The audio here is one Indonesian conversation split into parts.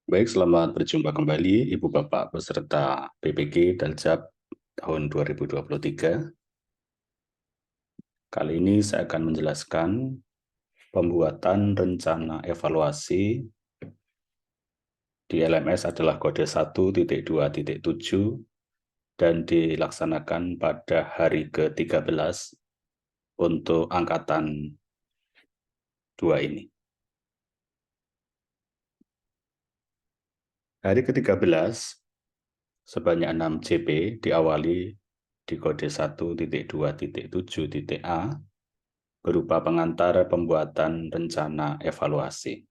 Baik, selamat berjumpa kembali Ibu Bapak peserta PPG Daljab tahun 2023. Kali ini saya akan menjelaskan pembuatan rencana evaluasi di LMS adalah kode 1.2.7 dan dilaksanakan pada hari ke-13 untuk angkatan 2 ini. Hari ke-13 sebanyak 6 JP diawali di kode 1.2.7.A berupa pengantar pembuatan rencana evaluasi.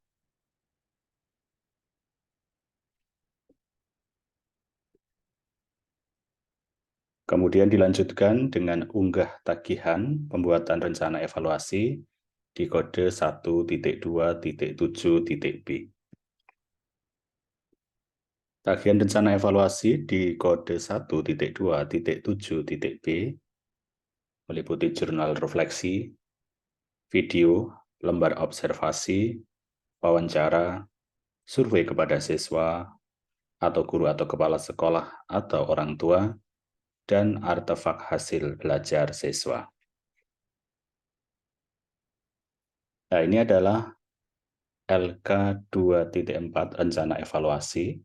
Kemudian dilanjutkan dengan unggah tagihan pembuatan rencana evaluasi di kode 1.2.7.B. Tagihan rencana evaluasi di kode 1.2.7.B meliputi jurnal refleksi, video, lembar observasi, wawancara, survei kepada siswa, atau guru atau kepala sekolah atau orang tua, dan artefak hasil belajar siswa. Nah, ini adalah LK 2.4 rencana evaluasi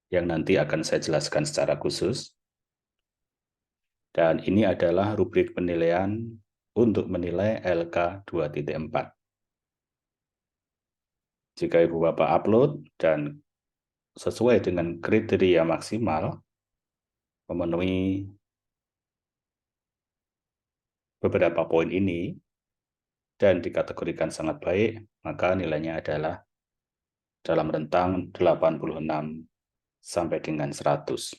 yang nanti akan saya jelaskan secara khusus. Dan ini adalah rubrik penilaian untuk menilai LK 2.4. Jika Ibu Bapak upload dan sesuai dengan kriteria maksimal, memenuhi beberapa poin ini, dan dikategorikan sangat baik, maka nilainya adalah dalam rentang 86 sampai dengan 100.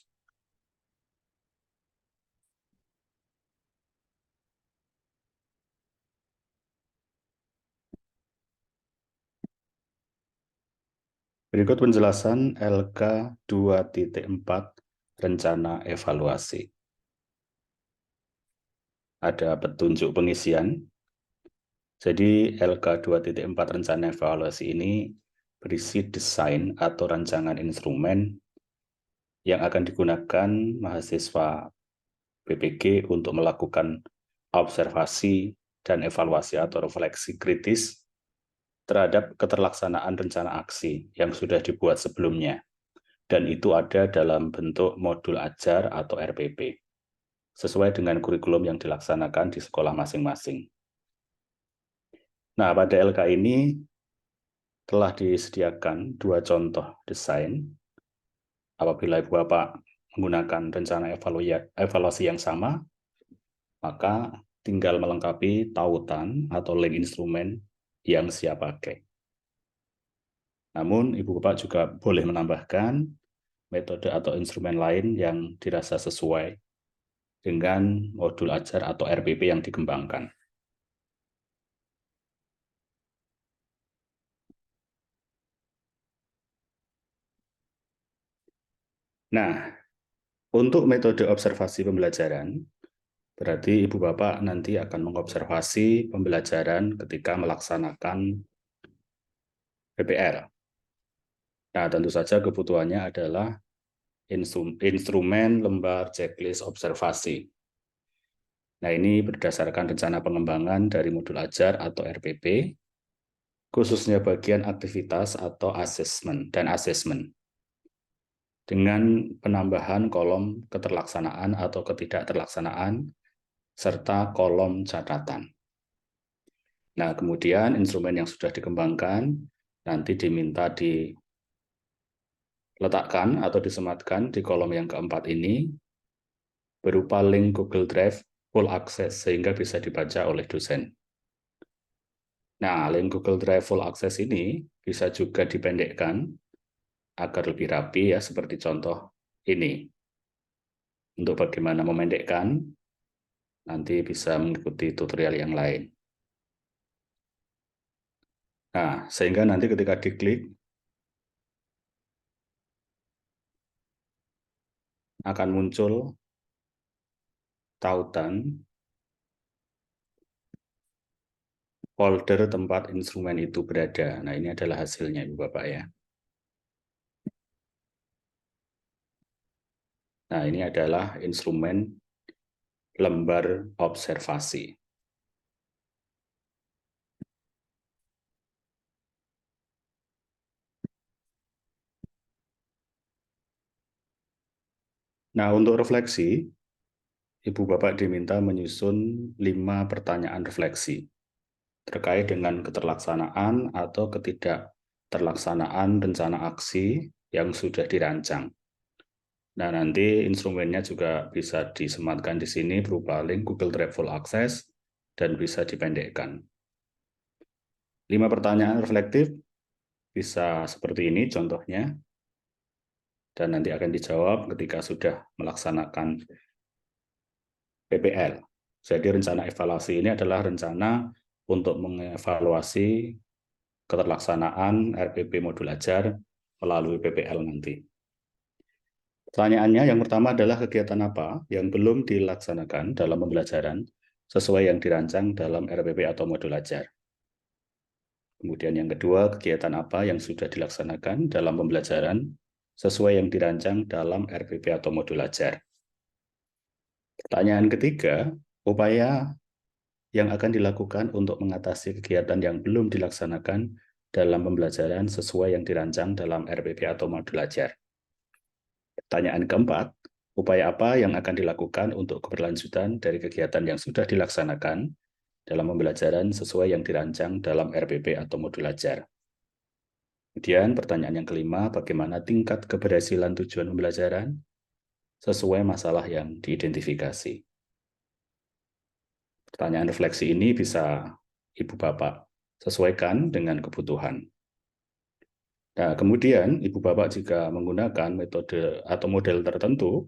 Berikut penjelasan LK 2.4 rencana evaluasi. Ada petunjuk pengisian. Jadi LK 2.4 rencana evaluasi ini berisi desain atau rancangan instrumen yang akan digunakan mahasiswa PPG untuk melakukan observasi dan evaluasi atau refleksi kritis terhadap keterlaksanaan rencana aksi yang sudah dibuat sebelumnya, dan itu ada dalam bentuk modul ajar atau RPP, sesuai dengan kurikulum yang dilaksanakan di sekolah masing-masing. Nah, pada LK ini telah disediakan 2 contoh desain. Apabila Ibu Bapak menggunakan rencana evaluasi yang sama, maka tinggal melengkapi tautan atau link instrumen yang siap pakai. Namun, Ibu Bapak juga boleh menambahkan metode atau instrumen lain yang dirasa sesuai dengan modul ajar atau RPP yang dikembangkan. Nah, untuk metode observasi pembelajaran, berarti Ibu Bapak nanti akan mengobservasi pembelajaran ketika melaksanakan PPL. Nah, tentu saja kebutuhannya adalah instrumen lembar checklist observasi. Nah, ini berdasarkan rencana pengembangan dari modul ajar atau RPP, khususnya bagian aktivitas atau asesmen dan asesmen, dengan penambahan kolom keterlaksanaan atau ketidakterlaksanaan, serta kolom catatan. Nah, kemudian instrumen yang sudah dikembangkan nanti diminta diletakkan atau disematkan di kolom yang keempat ini berupa link Google Drive full access sehingga bisa dibaca oleh dosen. Nah, link Google Drive full access ini bisa juga dipendekkan agar lebih rapi ya, seperti contoh ini. Untuk bagaimana memendekkan, nanti bisa mengikuti tutorial yang lain. Nah, sehingga nanti ketika diklik, akan muncul tautan folder tempat instrumen itu berada. Nah, ini adalah hasilnya, Ibu Bapak ya. Nah, ini adalah instrumen lembar observasi. Nah, untuk refleksi, Ibu Bapak diminta menyusun 5 pertanyaan refleksi terkait dengan keterlaksanaan atau ketidakterlaksanaan rencana aksi yang sudah dirancang. Nah, nanti instrumennya juga bisa disematkan di sini berupa link Google Drive Full Access dan bisa dipendekkan. 5 pertanyaan reflektif bisa seperti ini contohnya, dan nanti akan dijawab ketika sudah melaksanakan PPL. Jadi rencana evaluasi ini adalah rencana untuk mengevaluasi keterlaksanaan RPP modul ajar melalui PPL nanti. Pertanyaannya yang pertama adalah kegiatan apa yang belum dilaksanakan dalam pembelajaran sesuai yang dirancang dalam RPP atau modul ajar. Kemudian yang kedua, kegiatan apa yang sudah dilaksanakan dalam pembelajaran sesuai yang dirancang dalam RPP atau modul ajar. Pertanyaan ketiga, upaya yang akan dilakukan untuk mengatasi kegiatan yang belum dilaksanakan dalam pembelajaran sesuai yang dirancang dalam RPP atau modul ajar. Pertanyaan keempat, upaya apa yang akan dilakukan untuk keberlanjutan dari kegiatan yang sudah dilaksanakan dalam pembelajaran sesuai yang dirancang dalam RPP atau modul ajar. Kemudian pertanyaan yang kelima, bagaimana tingkat keberhasilan tujuan pembelajaran sesuai masalah yang diidentifikasi. Pertanyaan refleksi ini bisa Ibu Bapak sesuaikan dengan kebutuhan. Nah, kemudian Ibu Bapak jika menggunakan metode atau model tertentu,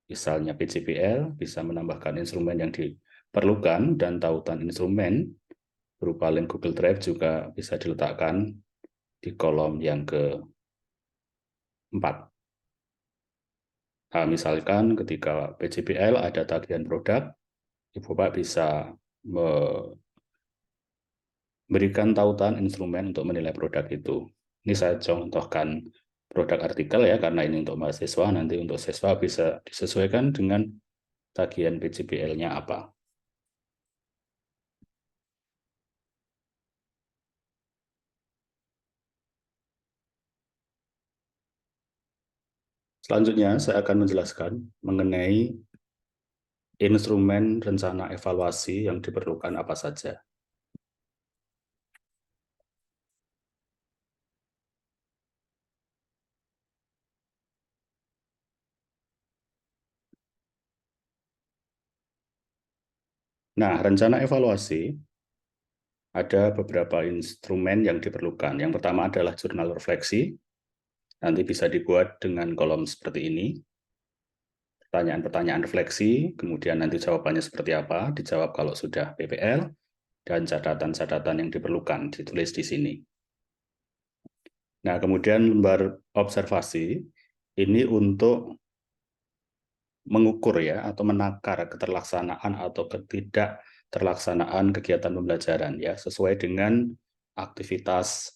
misalnya PCPL, bisa menambahkan instrumen yang diperlukan dan tautan instrumen berupa link Google Drive juga bisa diletakkan di kolom yang keempat. Nah, misalkan ketika PCPL ada tagihan produk, Ibu Bapak bisa memberikan tautan instrumen untuk menilai produk itu. Ini saya contohkan produk artikel ya, karena ini untuk mahasiswa, nanti untuk siswa bisa disesuaikan dengan tagihan PCPL-nya apa. Selanjutnya, saya akan menjelaskan mengenai instrumen rencana evaluasi yang diperlukan apa saja. Nah, rencana evaluasi ada beberapa instrumen yang diperlukan. Yang pertama adalah jurnal refleksi. Nanti bisa dibuat dengan kolom seperti ini. Pertanyaan-pertanyaan refleksi, kemudian nanti jawabannya seperti apa, dijawab kalau sudah PPL, dan catatan-catatan yang diperlukan ditulis di sini. Nah, kemudian lembar observasi, ini untuk mengukur ya, atau menakar keterlaksanaan atau ketidakterlaksanaan kegiatan pembelajaran ya, sesuai dengan aktivitas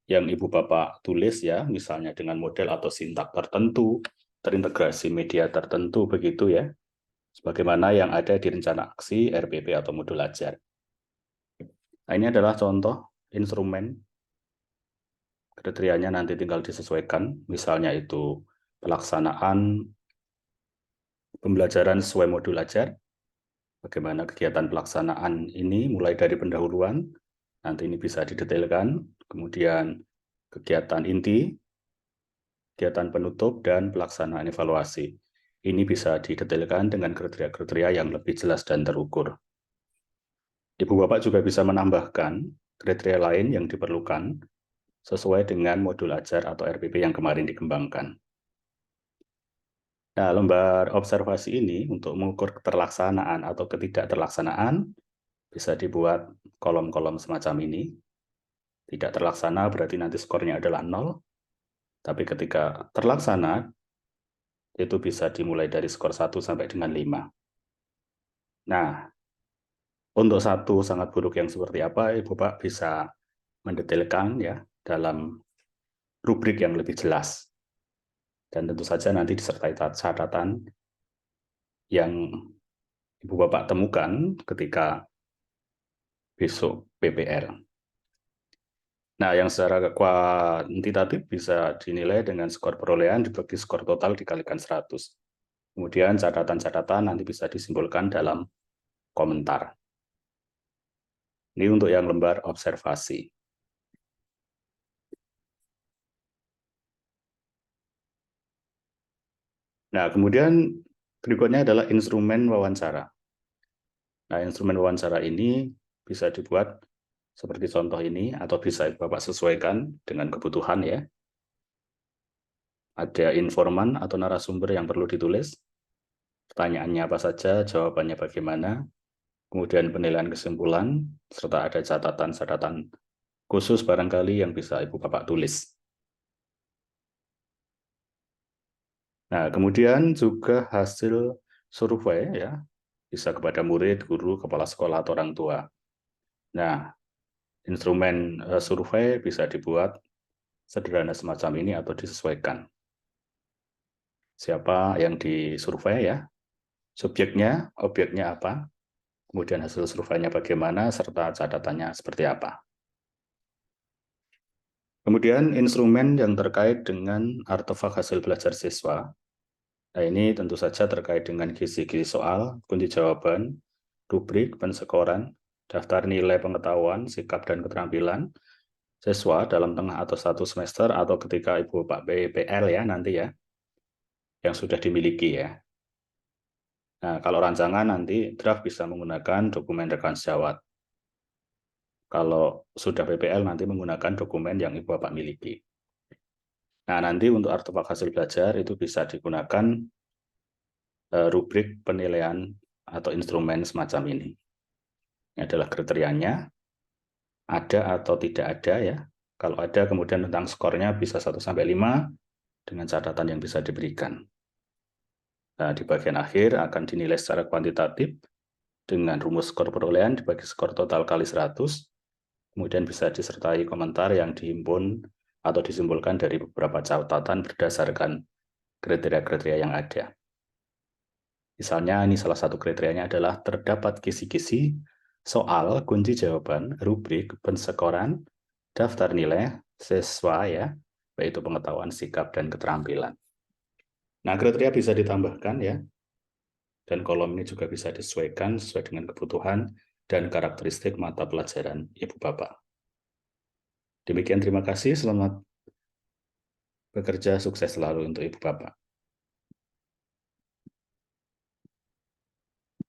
yang Ibu Bapak tulis ya, misalnya dengan model atau sintak tertentu, terintegrasi media tertentu begitu ya, sebagaimana yang ada di rencana aksi RPP atau modul ajar. Nah, ini adalah contoh instrumen, kriterianya nanti tinggal disesuaikan, misalnya itu pelaksanaan pembelajaran sesuai modul ajar, bagaimana kegiatan pelaksanaan ini mulai dari pendahuluan, nanti ini bisa didetailkan, kemudian kegiatan inti, kegiatan penutup, dan pelaksanaan evaluasi. Ini bisa didetailkan dengan kriteria-kriteria yang lebih jelas dan terukur. Ibu Bapak juga bisa menambahkan kriteria lain yang diperlukan sesuai dengan modul ajar atau RPP yang kemarin dikembangkan. Nah, lembar observasi ini untuk mengukur keterlaksanaan atau ketidakterlaksanaan bisa dibuat kolom-kolom semacam ini. Tidak terlaksana berarti nanti skornya adalah 0, tapi ketika terlaksana itu bisa dimulai dari skor 1 sampai dengan 5. Nah, Untuk satu sangat buruk yang seperti apa, Ibu Bapak bisa mendetailkan ya dalam rubrik yang lebih jelas. Dan tentu saja nanti disertai catatan yang Ibu Bapak temukan ketika besok PPL. Nah, yang secara kuantitatif bisa dinilai dengan skor perolehan dibagi skor total dikalikan 100. Kemudian catatan-catatan nanti bisa disimpulkan dalam komentar. Ini untuk yang lembar observasi. Nah, kemudian berikutnya adalah instrumen wawancara. Nah, instrumen wawancara ini bisa dibuat seperti contoh ini, atau bisa Bapak sesuaikan dengan kebutuhan ya. Ada informan atau narasumber yang perlu ditulis, pertanyaannya apa saja, jawabannya bagaimana, kemudian penilaian kesimpulan, serta ada catatan-catatan khusus barangkali yang bisa Ibu Bapak tulis. Nah, kemudian juga hasil survei ya, bisa kepada murid, guru, kepala sekolah, atau orang tua. Nah, instrumen survei bisa dibuat sederhana semacam ini atau disesuaikan. Siapa yang disurvei ya, subjeknya, objeknya apa, kemudian hasil surveinya bagaimana, serta catatannya seperti apa. Kemudian instrumen yang terkait dengan artefak hasil belajar siswa. Nah, ini tentu saja terkait dengan kisi-kisi soal, kunci jawaban, rubrik, pensekoran, daftar nilai pengetahuan, sikap dan keterampilan siswa dalam tengah atau satu semester atau ketika Ibu Bapak PPL ya nanti ya, yang sudah dimiliki ya. Nah, kalau rancangan nanti draft bisa menggunakan dokumen rekan sejawat. Kalau sudah PPL nanti menggunakan dokumen yang Ibu Bapak miliki. Nah, nanti untuk artefak hasil belajar itu bisa digunakan rubrik penilaian atau instrumen semacam ini. Ini adalah kriterianya, ada atau tidak ada ya. Kalau ada kemudian tentang skornya bisa 1-5 dengan catatan yang bisa diberikan. Nah, di bagian akhir akan dinilai secara kuantitatif dengan rumus skor perolehan dibagi skor total kali 100, kemudian bisa disertai komentar yang dihimpun atau disimpulkan dari beberapa catatan berdasarkan kriteria-kriteria yang ada. Misalnya, ini salah satu kriterianya adalah terdapat kisi-kisi, soal, kunci jawaban, rubrik, pensekoran, daftar nilai, siswa ya, yaitu pengetahuan, sikap, dan keterampilan. Nah, kriteria bisa ditambahkan ya, dan kolom ini juga bisa disesuaikan sesuai dengan kebutuhan dan karakteristik mata pelajaran Ibu Bapak. Demikian, terima kasih, selamat bekerja, sukses selalu untuk Ibu Bapak.